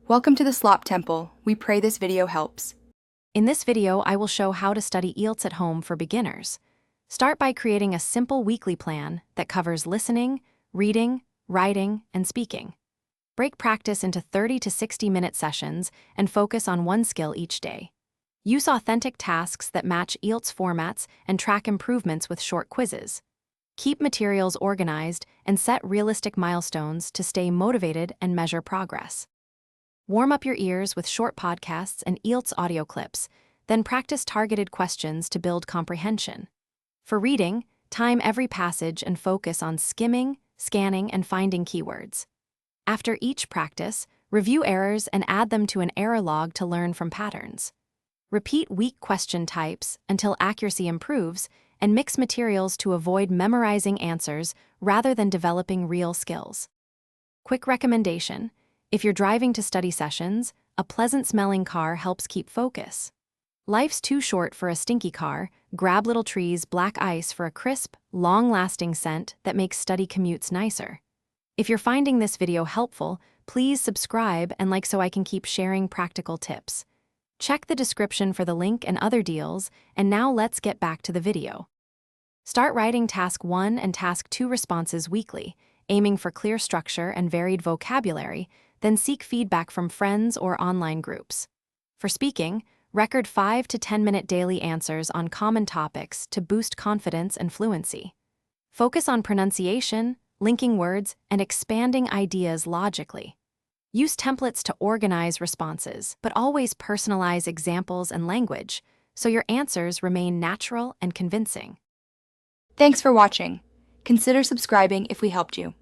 Welcome to the Slop Temple. We pray this video helps. In this video, I will show how to study IELTS at home for beginners. Start by creating a simple weekly plan that covers listening, reading, writing, and speaking. Break practice into 30 to 60-minute sessions and focus on one skill each day. Use authentic tasks that match IELTS formats and track improvements with short quizzes. Keep materials organized and set realistic milestones to stay motivated and measure progress. Warm up your ears with short podcasts and IELTS audio clips, then practice targeted questions to build comprehension. For reading, time every passage and focus on skimming, scanning, and finding keywords. After each practice, review errors and add them to an error log to learn from patterns. Repeat weak question types until accuracy improves, and mix materials to avoid memorizing answers rather than developing real skills. Quick recommendation: if you're driving to study sessions, a pleasant-smelling car helps keep focus. Life's too short for a stinky car. Grab Little Tree's black ice for a crisp, long-lasting scent that makes study commutes nicer. If you're finding this video helpful, please subscribe and like so I can keep sharing practical tips. Check the description for the link and other deals, and now let's get back to the video. Start writing Task 1 and Task 2 responses weekly, aiming for clear structure and varied vocabulary, then seek feedback from friends or online groups. For speaking, record 5 to 10-minute daily answers on common topics to boost confidence and fluency. Focus on pronunciation, linking words, and expanding ideas logically. Use templates to organize responses, but always personalize examples and language, so your answers remain natural and convincing. Thanks for watching. Consider subscribing if we helped you.